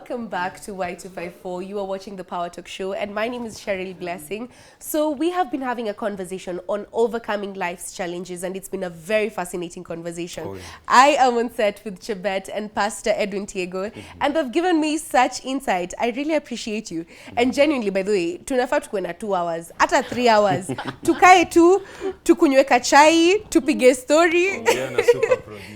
welcome back to Y254. You are watching the Power Talk Show, and my name is Cheryl Blessing. So we have been having a conversation on overcoming life's challenges, and it's been a very fascinating conversation. Oh, yeah. I am on set with Chebet and Pastor Edwin Tiego, and they've given me such insight. I really appreciate you. And genuinely, by the way, tunafaa tukuwe na 2 hours, hata 3 hours. Tukae tu, tukunywe kachai, tupige story.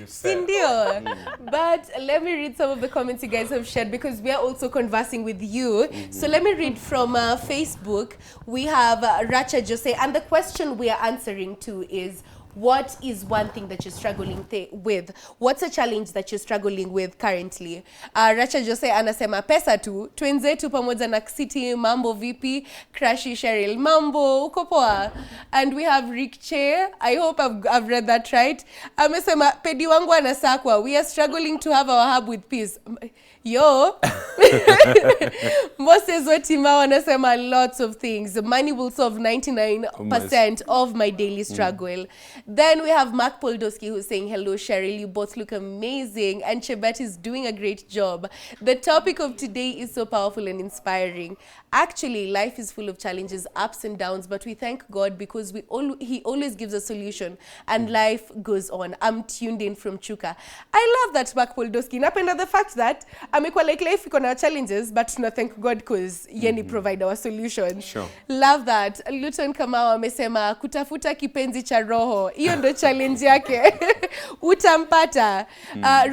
Sindio. But let me read some of the comments you guys have shared, because we are also conversing with you. So let me read from Facebook. We have Racha Jose, and the question we are answering to is, what is one thing that you're struggling with? What's a challenge that you're struggling with currently? Racha Jose anasema pesa tu, twenzetu pamoja na City, mambo vipi, Crashy Cheryl, mambo, uko poa? And we have Rick Che, I hope I've read that right. Amesema pedi wangu anasakwa, we are struggling to have our hub with peace. Yo. Moses Otima anasema lots of things. Money will solve 99% of my daily struggle. Then we have Mark Poldowski who's saying, hello, Cheryl, you both look amazing. And Chebet is doing a great job. The topic of today is so powerful and inspiring. Actually, life is full of challenges, ups and downs, but we thank God because He always gives a solution and life goes on. I'm tuned in from Chuka. I love that, Mark Poldowski. Napenda the fact that amekuwa like life iko na challenges, but tuna thank God because yeni provide our solution. Sure. Love that. Luton Kamau amesema kutafuta kipenzi cha roho. Hiyo ndo challenge yake. Utampata.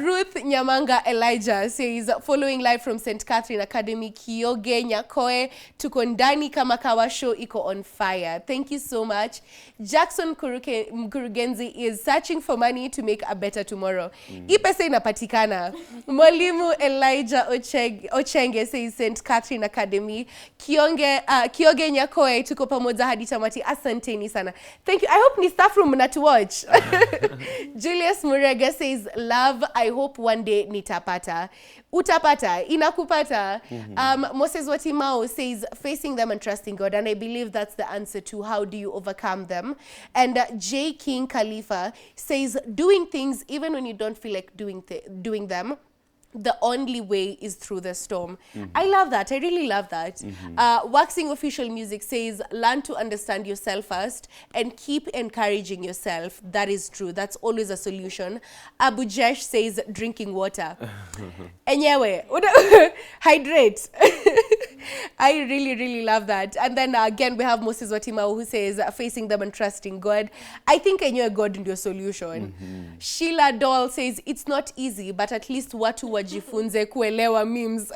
Ruth Nyamanga Elijah says, following live from St. Catherine Academy, Kioge Nyakoe, tuko ndani kama kawa show iko on fire. Thank you so much. Jackson Mkurugenzi is searching for money to make a better tomorrow. Hii pesa inapatikana. Mwalimu Elijah Ochenge says St. Catherine Academy, Kioge Nyakoe, tuko pamoja hadi tamati. Asanteni sana. Thank you. I hope ni staff room na to watch. Julius Murega says, love, I hope one day nitapata. Utapata, inakupata. Moses Watimao says, facing them and trusting God. And I believe that's the answer to how do you overcome them. And J. King Khalifa says, doing things even when you don't feel like doing them. The only way is through the storm. I love that. I really love that. Waxing Official Music says, learn to understand yourself first and keep encouraging yourself. That is true. That's always a solution. Abu Jesh says, drinking water. Enyewe, hydrate. I really, really love that. And then again, we have Moses Watimau who says, facing them and trusting God. I think enyewe God in your solution. Sheila Doll says, it's not easy, but at least watu wajifunze kuelewa memes.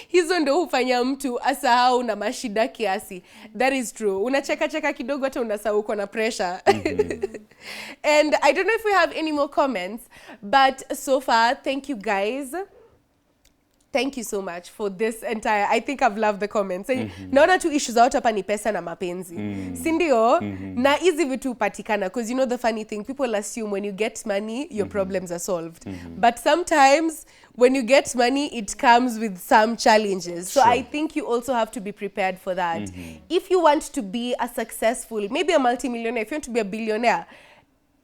Hizo ndo hufanya mtu asahau na mashida kiasi. That is true. Unacheka kidogo hata unasahau uko na pressure. And I don't know if we have any more comments, but so far, thank you guys. Thank you so much for this entire, I think I've loved the comments. Naona tu issues out hapa ni pesa na mapenzi. Sindio? Na hizi vitu upatikana. Because you know the funny thing, people assume when you get money, your problems are solved. But sometimes when you get money, it comes with some challenges. So I think you also have to be prepared for that. If you want to be a successful, maybe a multimillionaire, if you want to be a billionaire,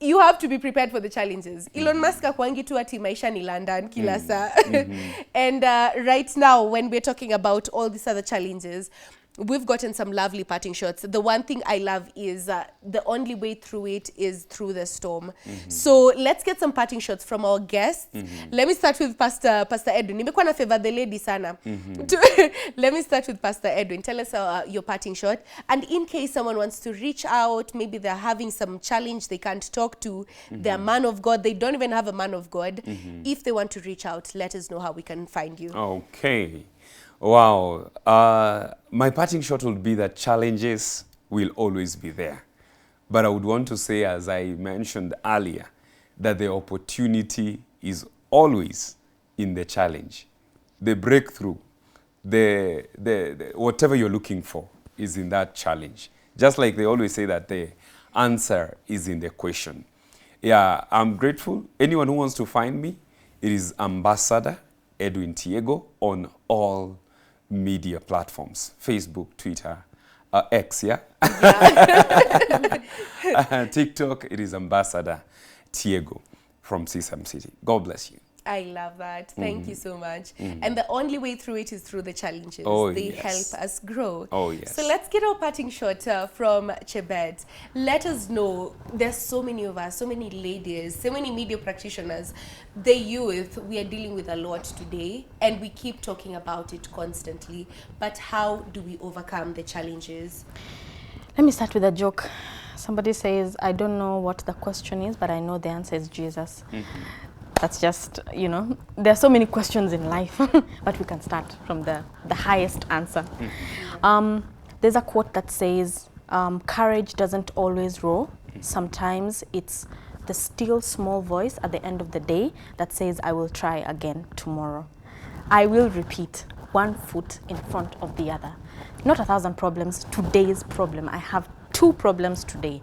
you have to be prepared for the challenges. Elon Musk akwangi tu ati maisha ni London kila saa. And right now, when we're talking about all these other challenges, we've gotten some lovely parting shots. The one thing I love is the only way through it is through the storm. So let's get some parting shots from our guests. Let me start with Pastor Edwin. Nimekuwa na favor the lady sana. Let me start with Pastor Edwin. Tell us your parting shot. And in case someone wants to reach out, maybe they're having some challenge they can't talk to, they're a man of God, they don't even have a man of God. If they want to reach out, let us know how we can find you. Okay. Wow. My parting shot would be that challenges will always be there. But I would want to say, as I mentioned earlier, that the opportunity is always in the challenge. The breakthrough, the whatever you're looking for is in that challenge. Just like they always say that the answer is in the question. Yeah, I'm grateful. Anyone who wants to find me, it is Ambassador Edwin Tiego on all media platforms, Facebook, Twitter, X, yeah? TikTok, it is Ambassador Tiego from Sesame City. God bless you. I love that. Thank you so much. And the only way through it is through the challenges. Oh, They yes. help us grow. Oh, yes. So let's get our parting shot from Chebet. Let us know, there's so many of us, so many ladies, so many media practitioners, the youth, we are dealing with a lot today and we keep talking about it constantly. But how do we overcome the challenges? Let me start with a joke. Somebody says, I don't know what the question is, but I know the answer is Jesus. That's just, you know, there are so many questions in life, but we can start from the highest answer. There's a quote that says, courage doesn't always roar. Sometimes it's the still small voice at the end of the day that says, I will try again tomorrow. I will repeat, one foot in front of the other. Not 1,000 problems, today's problem. I have 2 problems today.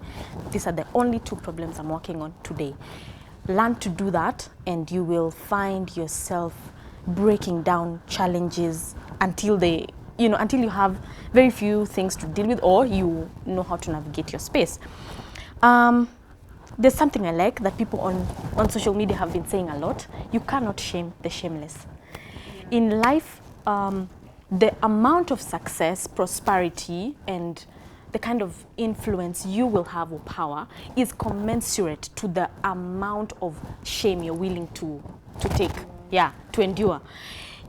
These are the only 2 problems I'm working on today. Learn to do that and you will find yourself breaking down challenges until until you have very few things to deal with or you know how to navigate your space. There's something I like that people on social media have been saying a lot. You cannot shame the shameless. In life, the amount of success, prosperity, and the kind of influence you will have or power is commensurate to the amount of shame you're willing to take, to endure.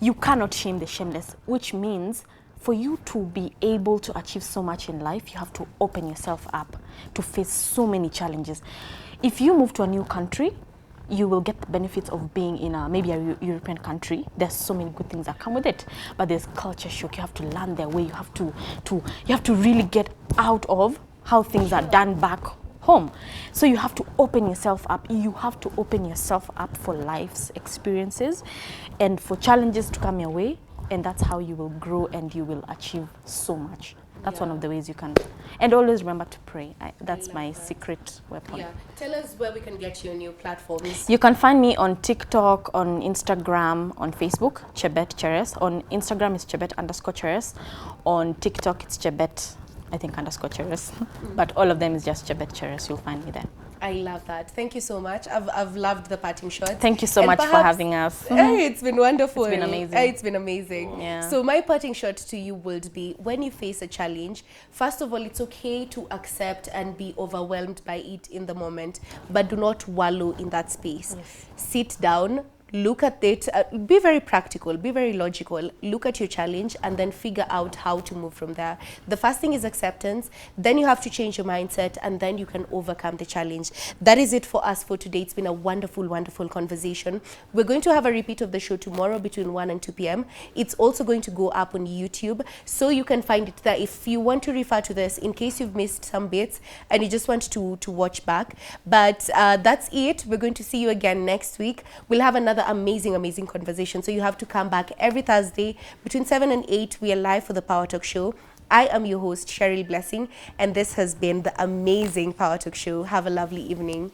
You cannot shame the shameless, which means for you to be able to achieve so much in life, you have to open yourself up to face so many challenges. If you move to a new country, you will get the benefits of being in maybe a European country. There's so many good things that come with it, but there's culture shock. You have to learn their way. You have to really get out of how things are done back home. So you have to open yourself up. You have to open yourself up for life's experiences and for challenges to come your way, and that's how you will grow and you will achieve so much. That's one of the ways you can. And always remember to pray. That's my secret weapon. Yeah. Tell us where we can get you on your platforms. You can find me on TikTok, on Instagram, on Facebook, Chebet Cheres. On Instagram is Chebet_Cheres. On TikTok it's Chebet, I think, _Cheres. But all of them is just Chebet Cheres. You'll find me there. I love that. Thank you so much. I've loved the parting shot. Thank you so much for having us. Hey, it's been wonderful. It's been amazing. It's been amazing. Yeah. So my parting shot to you would be, when you face a challenge, first of all, it's okay to accept and be overwhelmed by it in the moment, but do not wallow in that space. Yes. Sit down, look at it, be very practical, be very logical, look at your challenge and then figure out how to move from there. The first thing is acceptance, then you have to change your mindset and then you can overcome the challenge. That is it for us for today. It's been a wonderful, wonderful conversation. We're going to have a repeat of the show tomorrow between 1 and 2 p.m. It's also going to go up on YouTube, so you can find it there if you want to refer to this in case you've missed some bits and you just want to watch back. But that's it. We're going to see you again next week. We'll have another amazing conversation, so you have to come back every Thursday between 7 and 8. We are live for the Power Talk Show. I am your host, Cheryl Blessing, and this has been the amazing Power Talk Show. Have a lovely evening.